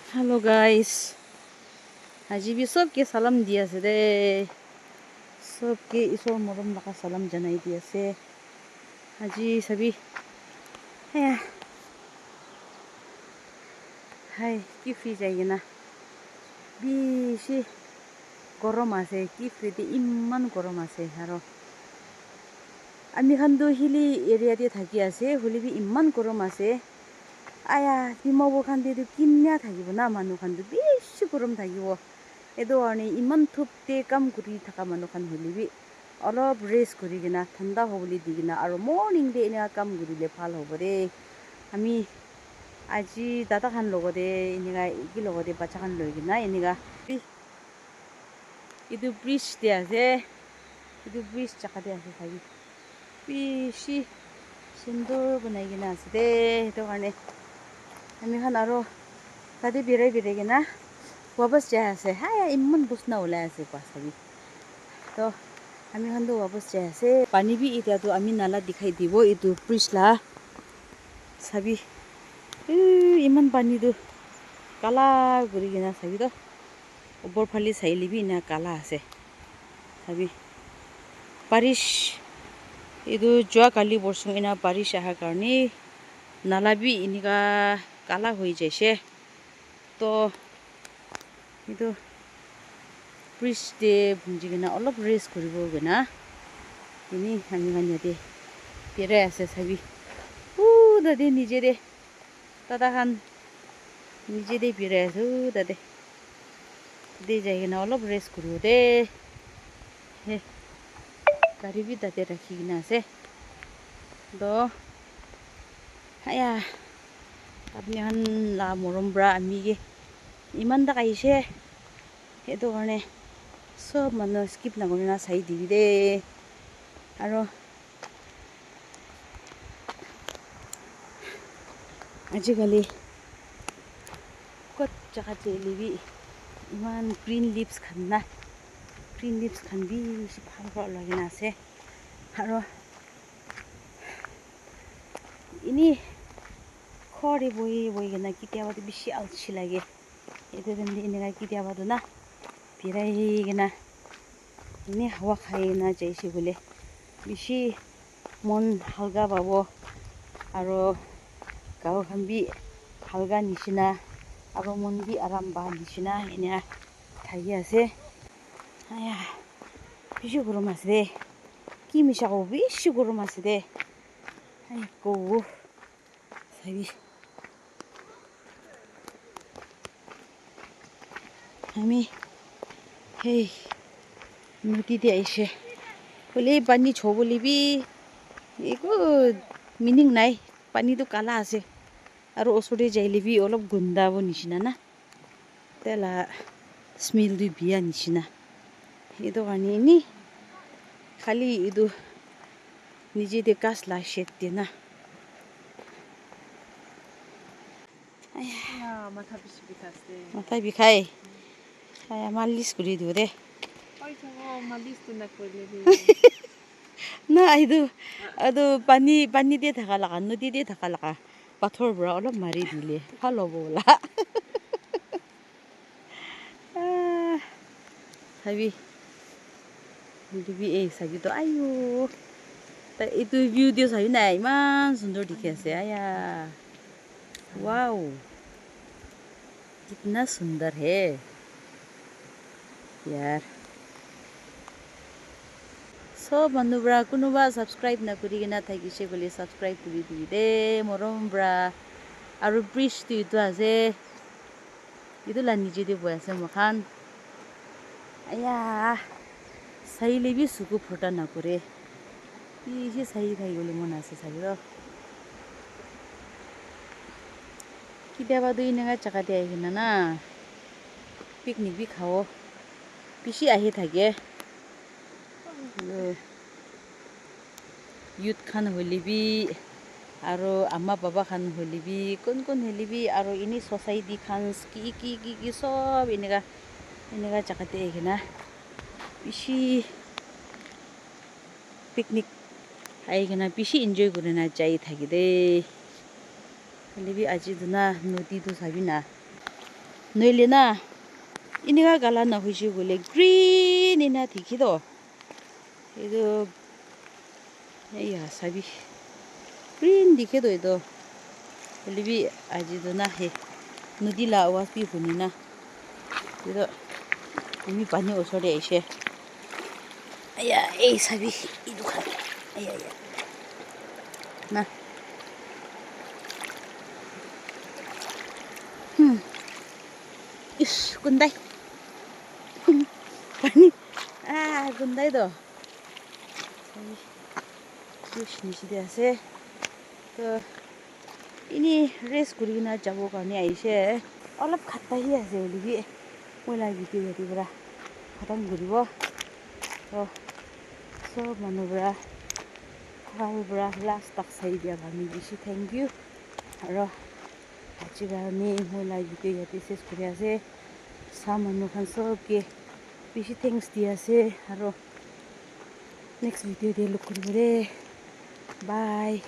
Hello guys, আজি भी सबके सलाम দি আছে দে सबके इसोर मरम लगा सलाम जनाई দি আছে আজি सभी हाय কি ফ্রি যাই না বেশি গরম আছে কি ফ্রিতে ইমান গরম আছে আর আমি খানতো হিলি এরিয়াতে থাকি আছে হলিবি ইমান গরম আছে আয়া হিমাবো খানতে কিন্না থাকিব না মানুহ খানতো বেশি গরম থাকিব এদো আনি ইমান থুপতে কাম কৰি থাকা মানুহ খান হলিবি অলপ ৰেস্ট কৰি কিনা ঠান্ডা হবলি দি কিনা আৰু মৰ্নিং দে এনে কাম কৰিলে ভাল হ'ব দে আমি আজি দাদা খান লগতে এনেকা কি লগতে বাচ্চা খান লৈ কিনা এনেকা itu bridge dia আছে itu bridge জায়গাতে আছে থাকি বেশি সুন্দর বনাই কিনা আছে দে সেইটো কাৰণে আমি খান আৰু তাতে বিৰাই কিনা वापस जाए আছে हाय इमन बुसना ओला আছে पासाबी तो আমি খানতো वापस जाए আছে पानी भी इटा तो আমি नाला दिखाई দিব इतु ब्रिज ला साबी इमन पानी तो काला गुरी किना साबी तो ऊपर फाली साइली भी ना काला আছে साबी बारिश इदु जोआ काली बरसों इना बारिश आहा कारणे नाला भी इनिका काला হৈ যাইছে तो itu bridge de bunjigina olop race koribo gina ini ami kan yate pere ase sabi dade nije de tada kan nije de pere asu dade de jaigina olop race koribo de he gari bi dade rakhigina ase do haya apni han la morombra ami ge ইমান দা কাইছে সেইটো কাৰণে সব মানুহ skip নকৰি না চাই দিবি দে আৰু আজিকালি কত জায়গা চেলিবি ইমান গ্ৰীণ লিভছ খান না গ্ৰীণ লিভছ খান বেছি ভাল ভাল লাগি না আছে আৰু ইনি খৰি বহি কিনা কেতিয়াবা বেছি আলচি লাগে itu tadi ini lagi dia apa tuh nah pirai gina ini hawa khai na jaisi boleh bisi mon halga babo aro kau hambi halga nisina aro mon bi aram ba nisina ini thagi ase aya bisi goro mas de ki misha ko bisi goro mas de ay ko sabi আমি হেই নদীতে আইছে বলে পানী ছবলিবি একো meaning নাই পানীটো কালা আছে আৰু ওচৰতে যাইলিবি অলপ গোন্ধাব নিচিনা না তেলা স্মেলটো বিয়া নিচিনা সেইটো কাৰণে নি খালি এইটো নিজে দে কাছ লা শেট দিয়ে না মাথা বিষাই মালিশ কৰি দিওঁ দে না এইটো আৰু পানী দিয়ে থাকা লাগা নদী দিয়ে থাকা লাগা পাথৰ পৰা অলপ মাৰি দিলে ভাল হ'ব বোলা চাবি দিবি এই চাবিটো আইও এইটো ভিডিঅ' চাবি নাই ইমান সুন্দৰ দেখি আছে আয়া ৱাও कितना सुंदर है यार सब मानुब्रा कुनुबा सब्सक्राइब ना करी किना थाकिसे बोले सब्सक्राइब करी दी दे मरमब्रा आरो ब्रिज तो आसे इतो ला निजे दे बयासे मखान आया साइले भी सुकु फटा ना करे इसे सही थाइ गले मन आसे साइरो কেতিয়াবা দুই নেগা জাগাতে আহি কিনা না পিকনিক বি খাও বেছি আহি থাকে ইউথ খান হলিবি আৰু আম্মা বাবা খান হলিবি কোন হলিবি আৰু ইনি সোসাইটি খান কি সব এনেগা জাগাতে আহি কিনা বেছি পিকনিক আহি কিনা বেছি এনজয় কৰি না যাই থাকি দে লিবি আজি দুনা নদী তো চাবি না Noile na iniga gala na hoishi gole green ina thikido. Edo ya sabi green dikhedo edo. Libi ajido na he nudila awas pi hunina. Edo mi pani osore aishe. Aya sabi idu khan. Aya. Na. Ish kundai. Pani kundai do. Sabi ish nishide ase. To ini race kurina jabo karni aishe. Olap khatta hi ase olibi. Moila video yati bra khatam guribo. To so manubra bra last tak sai dia bami bishi thank you. Aro achirani moila video yati ses kuri ase. Samanu khan sob ke bishi thanks dia ase. Aro next video de look kuribore. Bye.